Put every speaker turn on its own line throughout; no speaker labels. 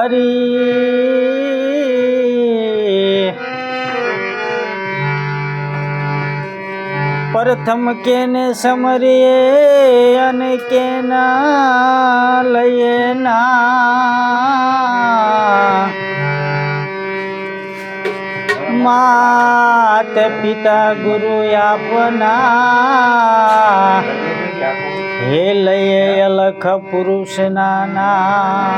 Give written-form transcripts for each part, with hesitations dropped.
હરી પ્રથમ કેને સમરીએ અને કેના લઈએ ના માત પિતા ગુરુ આપના હે લઈએ અલખ પુરુષ નાના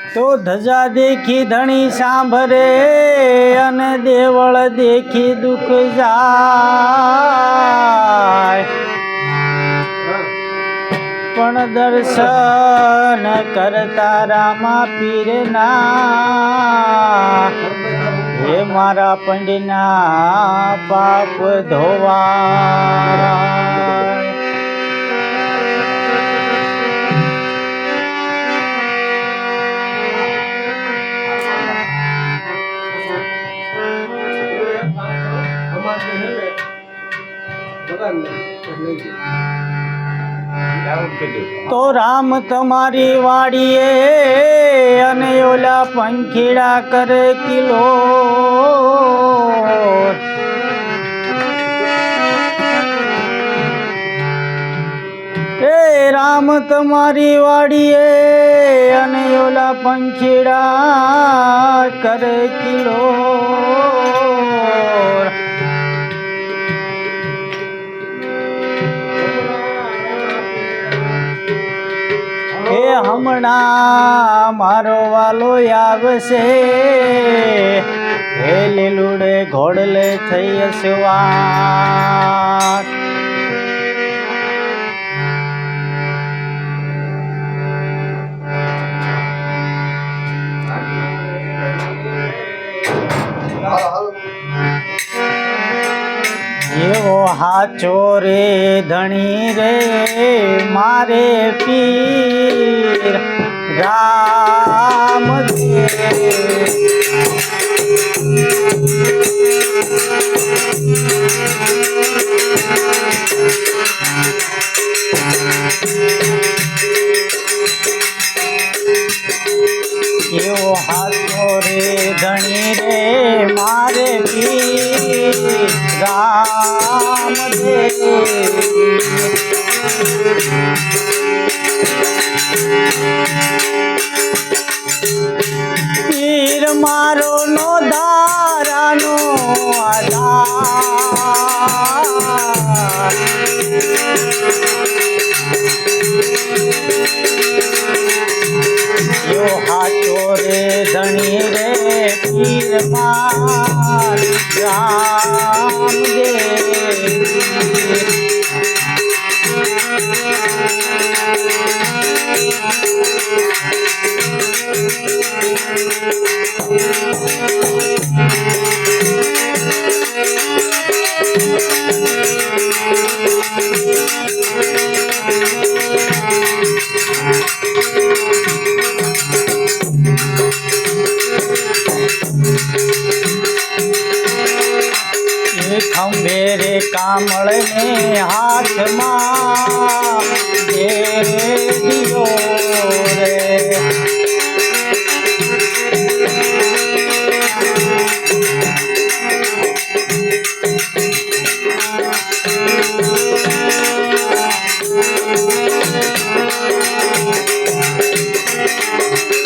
તો ધજા દેખી ધણી સાંભળે અને દેવળ દેખી દુઃખ જાય પણ દર્શન કરતા રામા પીરના હે મારા પંડના પાપ ધોવા તો રામ તમારી વાડીએ અને ઓલા પંખીડા કરે કિલો એ રામ તમારી વાડીએ અને ઓલા પંખીડા કરે કિલો હમણાં મારો વાલો આવશે હે લીલુડે ઘોડલે થઈ અસવાર એવો હાચો રે ધણી રે મારે પીર રામ એવો હાચો રે ધણી રે મારે પીર રામ પીર મારો નો ધારાનો આધાર યો હાચો રે ધણી રે પીર માર રામ ખંભે રે કામળ ને હાથમાં દિયો રે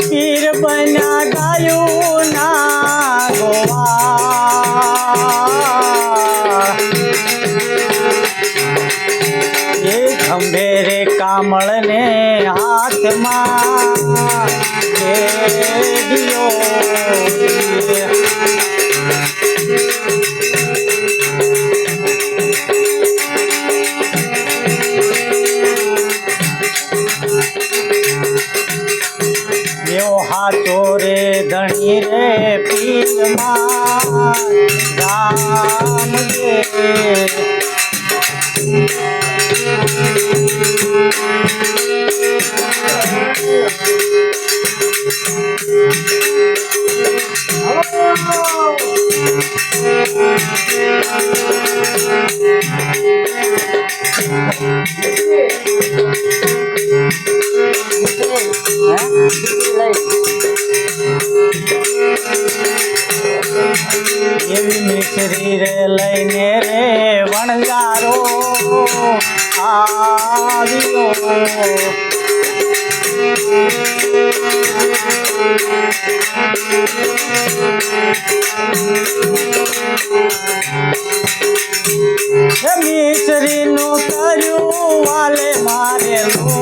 પીર બન્યા ગાયું ના ગોવા એ ખંભે રે કામળ ને હાથમાં દિયો હાચો રે ધણી રે પીર માં રામ મિશ્રી રે લઈને રે વણજારો આવ્યો મિશ્રીનું કર્યું વાલે મારેલું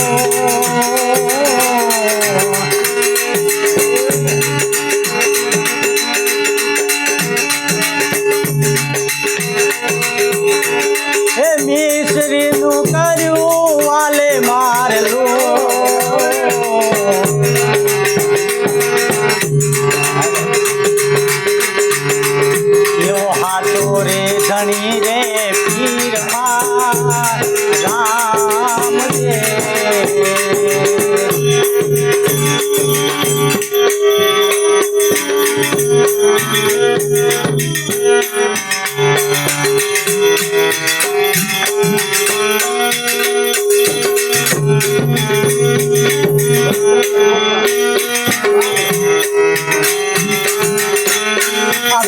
મિશ્રીનું કર્યું વાલે મારેલું એવો હાથો રે ધણી રે પીરમાં રામ રે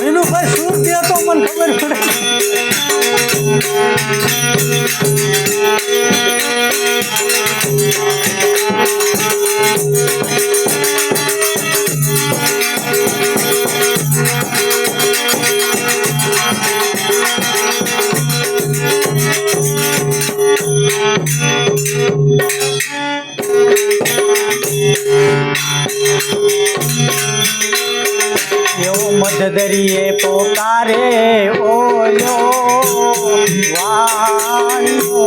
વિનુભાઈ શું કહે તો મને ખબર પડે એવો મધદરીએ પોકારે ઓયો વાણિયો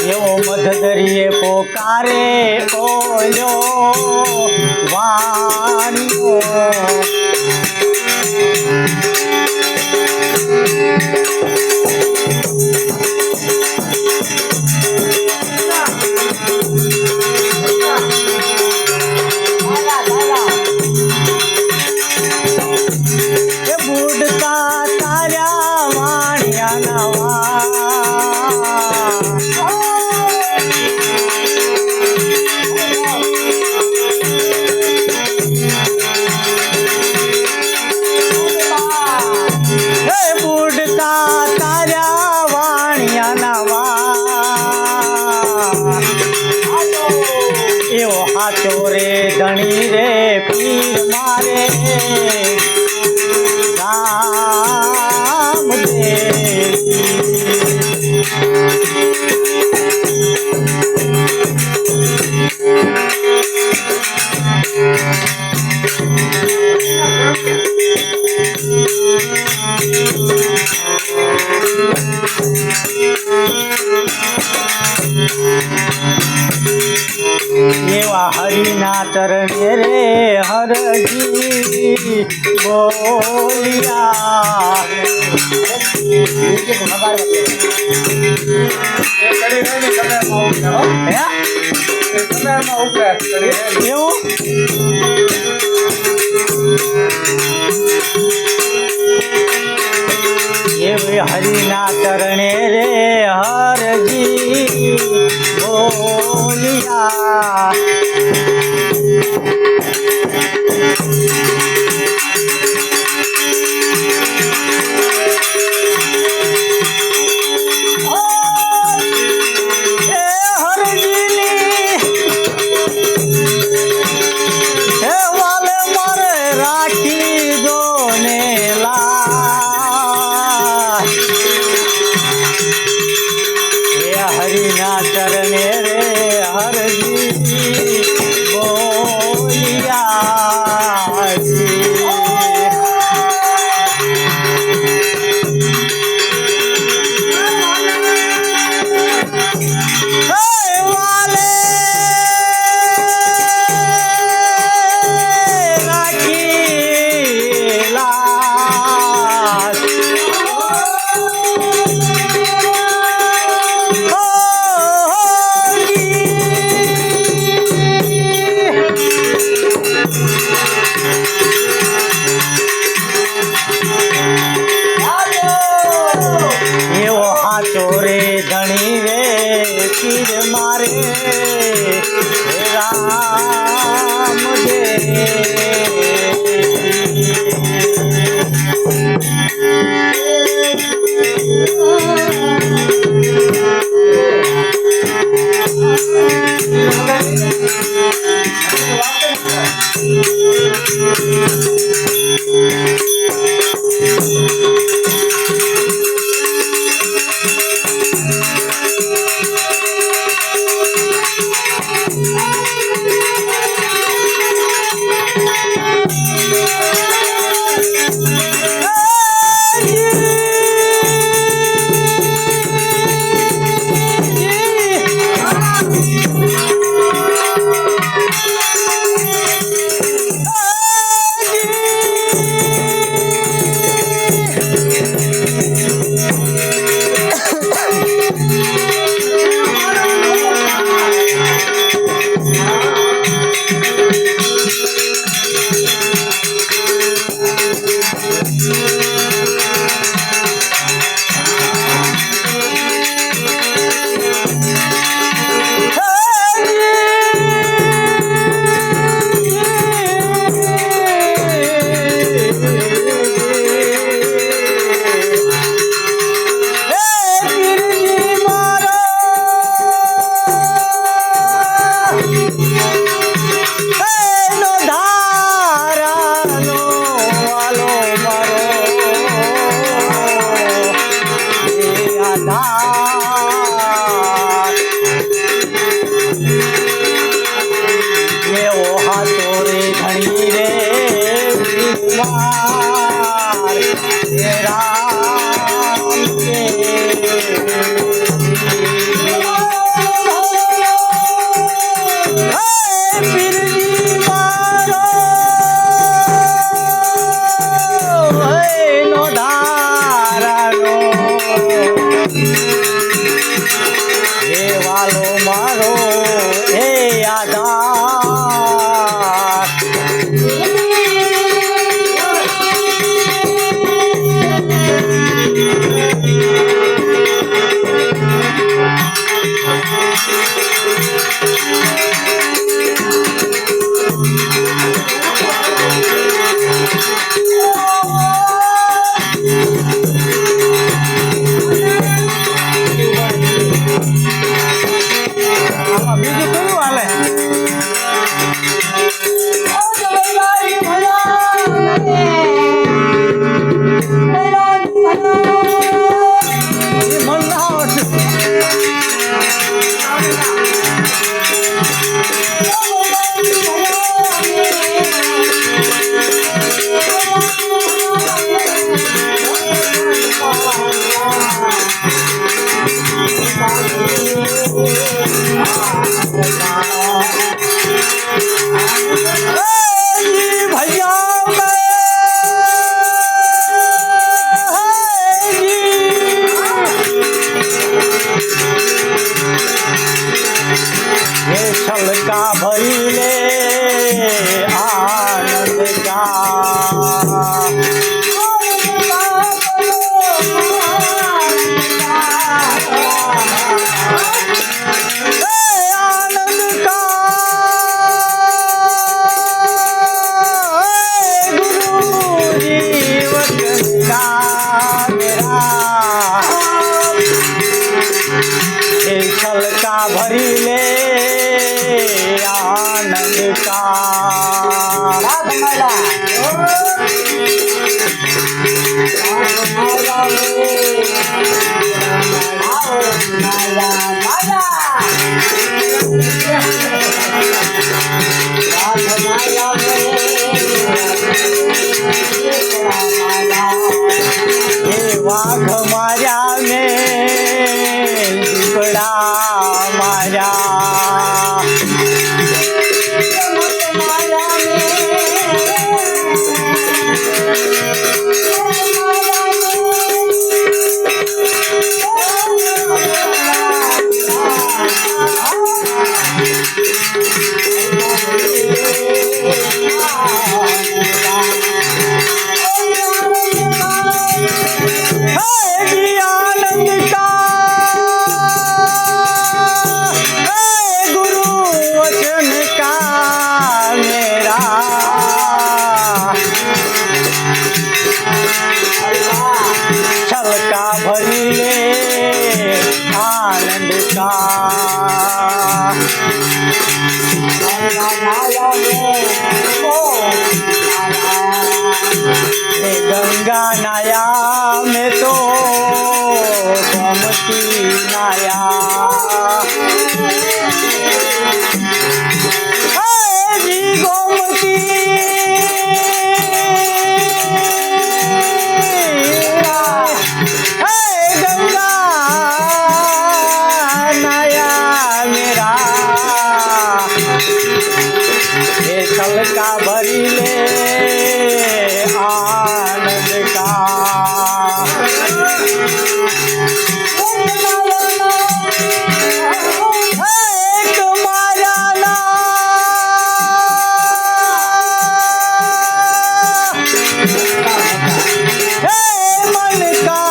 એવો મધદરીએ પોકારે ઓયો વાણિયો બુડતા તાર્યા વાણિયાના બુડતા તાર્યા વાણિયાના એવો હાથો રે ધણી રે પીર મારે રામ એવા હરિના ચરણે રે હરજી બોલિયા એવી હરિના ચરણે રે હરજી બોલિયા હરિના ચરણે રે નાયા જી ગોમતી छलका भरी ले आनंद का एक माया ना हे मन का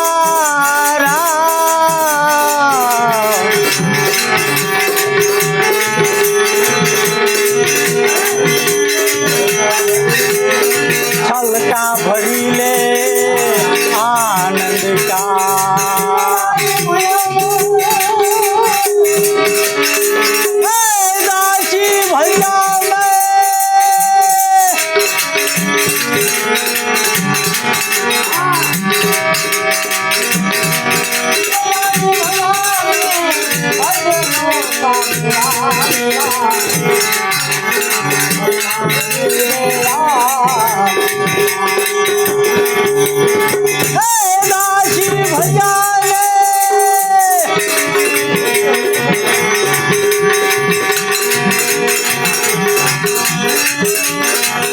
छलका भरी ले आनंद का दासी भैया दासी भैया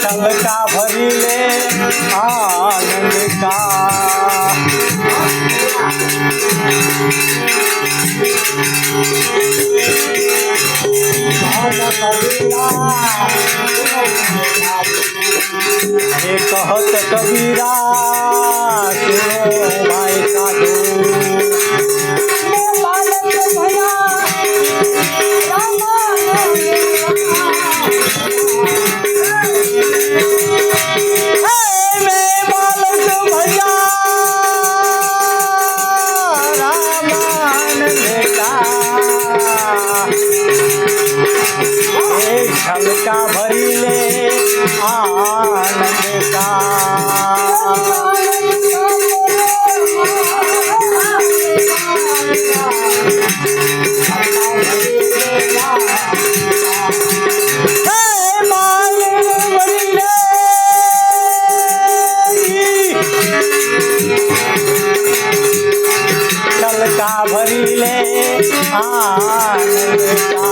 छलका भरी ले आनंद का हे कहत कबीरा सुनो भाई साधु छलका भरी ले आनंद का छलका भरी ले आनंद का